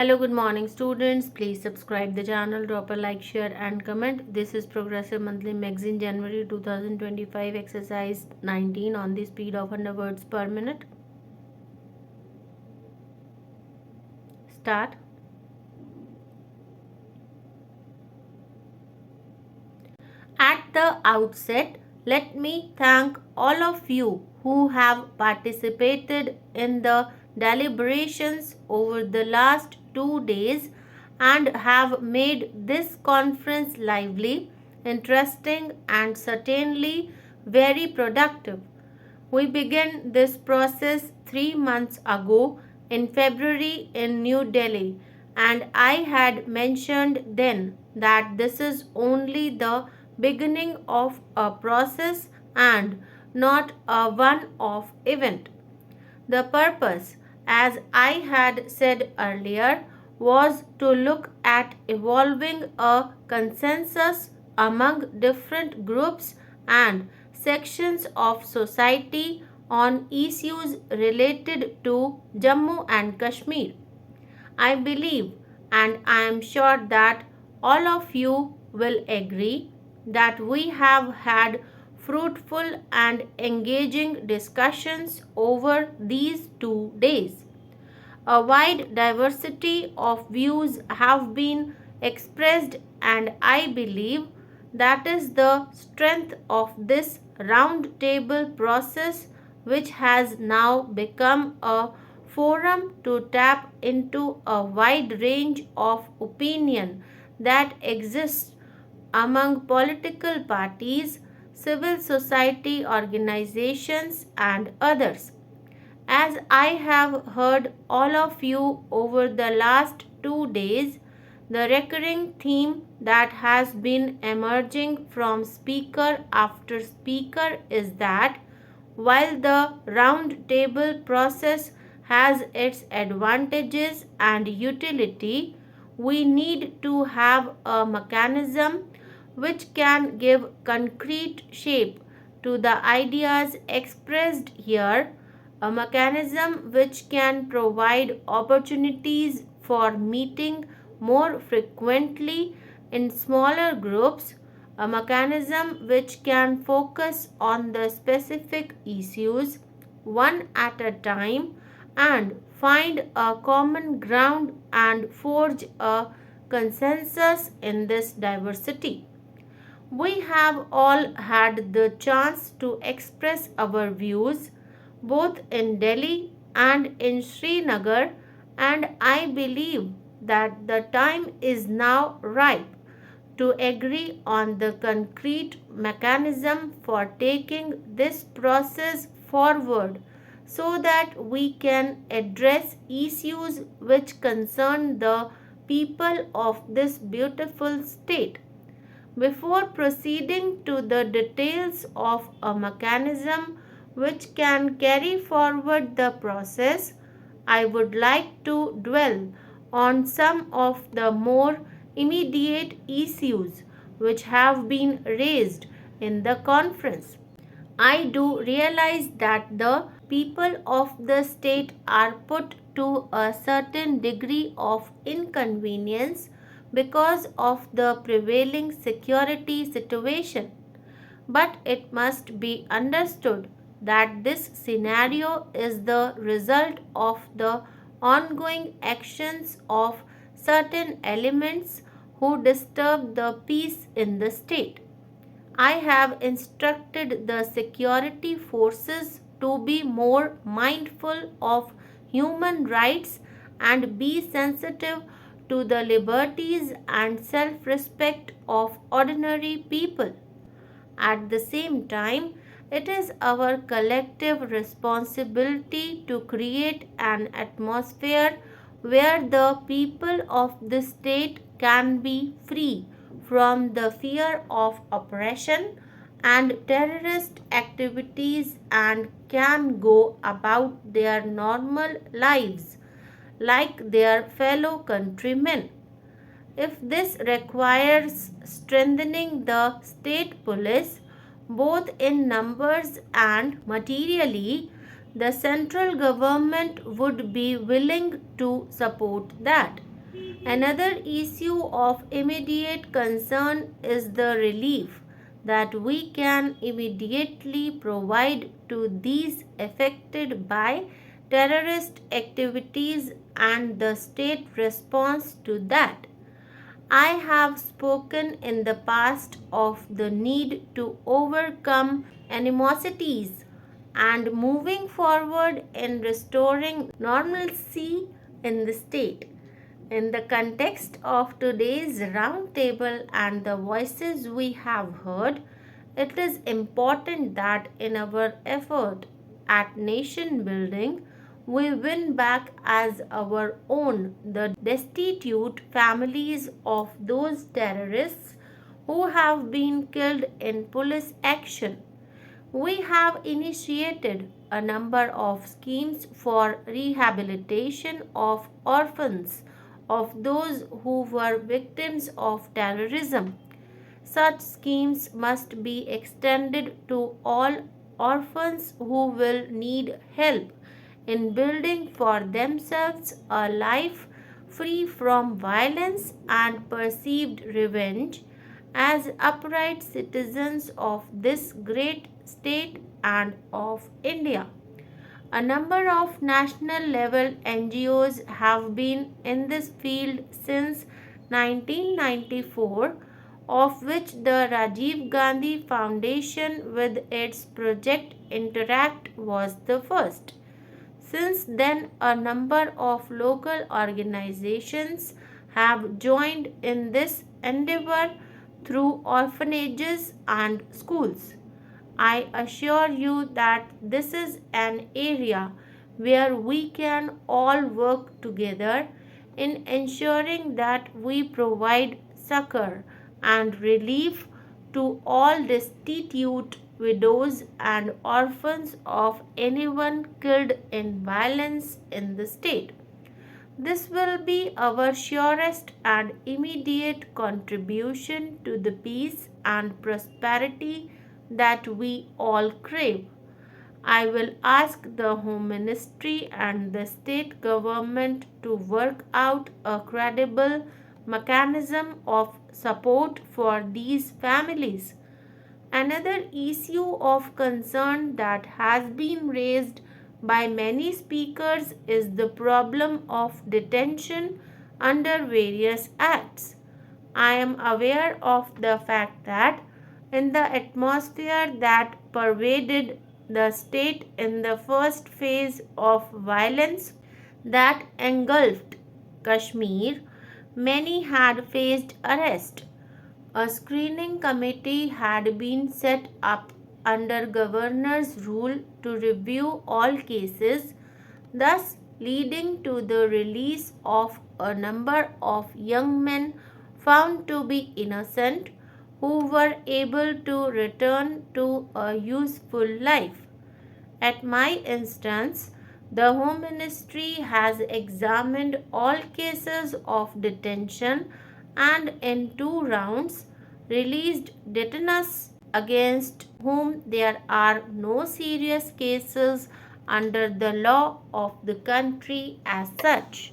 Hello, good morning, students. Please subscribe the channel, drop a like, share, and comment. This is Progressive Monthly Magazine, January 2025, exercise 19 on the speed of 100 words per minute. Start. At the outset, let me thank all of you who have participated in the deliberations over the last 2 days and have made this conference lively, interesting, and certainly very productive. We began this process 3 months ago in February in New Delhi, and I had mentioned then that this is only the beginning of a process and not a one off event. The purpose, as I had said earlier, was to look at evolving a consensus among different groups and sections of society on issues related to Jammu and Kashmir. I believe, and I am sure that all of you will agree, that we have had fruitful and engaging discussions over these 2 days. A wide diversity of views have been expressed, and I believe that is the strength of this roundtable process, which has now become a forum to tap into a wide range of opinion that exists among political parties, civil society organizations, and others. As I have heard all of you over the last 2 days, the recurring theme that has been emerging from speaker after speaker is that while the round table process has its advantages and utility, we need to have a mechanism which can give concrete shape to the ideas expressed here, a mechanism which can provide opportunities for meeting more frequently in smaller groups, a mechanism which can focus on the specific issues one at a time and find a common ground and forge a consensus in this diversity. We have all had the chance to express our views both in Delhi and in Srinagar, and I believe that the time is now ripe to agree on the concrete mechanism for taking this process forward so that we can address issues which concern the people of this beautiful state. Before proceeding to the details of a mechanism which can carry forward the process, I would like to dwell on some of the more immediate issues which have been raised in the conference. I do realize that the people of the state are put to a certain degree of inconvenience because of the prevailing security situation. But it must be understood that this scenario is the result of the ongoing actions of certain elements who disturb the peace in the state. I have instructed the security forces to be more mindful of human rights and be sensitive to the liberties and self respect of ordinary people. At the same time, it is our collective responsibility to create an atmosphere where the people of the state can be free from the fear of oppression and terrorist activities and can go about their normal lives like their fellow countrymen. If this requires strengthening the state police, both in numbers and materially, the central government would be willing to support that. Another issue of immediate concern is the relief that we can immediately provide to these affected by terrorist activities and the state response to that. I have spoken in the past of the need to overcome animosities and moving forward in restoring normalcy in the state. In the context of today's roundtable and the voices we have heard, it is important that in our effort at nation building, we win back as our own the destitute families of those terrorists who have been killed in police action. We have initiated a number of schemes for rehabilitation of orphans of those who were victims of terrorism. Such schemes must be extended to all orphans who will need help in building for themselves a life free from violence and perceived revenge as upright citizens of this great state and of India. A number of national level NGOs have been in this field since 1994, of which the Rajiv Gandhi Foundation with its project Interact was the first. Since then, a number of local organizations have joined in this endeavor through orphanages and schools. I assure you that this is an area where we can all work together in ensuring that we provide succor and relief to all destitute widows and orphans of anyone killed in violence in the state. This will be our surest and immediate contribution to the peace and prosperity that we all crave. I will ask the Home Ministry and the state government to work out a credible mechanism of support for these families. Another issue of concern that has been raised by many speakers is the problem of detention under various acts. I am aware of the fact that in the atmosphere that pervaded the state in the first phase of violence that engulfed Kashmir, many had faced arrest. A screening committee had been set up under governor's rule to review all cases, thus leading to the release of a number of young men found to be innocent who were able to return to a useful life. At my instance, the Home Ministry has examined all cases of detention and in 2 rounds released detainees against whom there are no serious cases under the law of the country as such.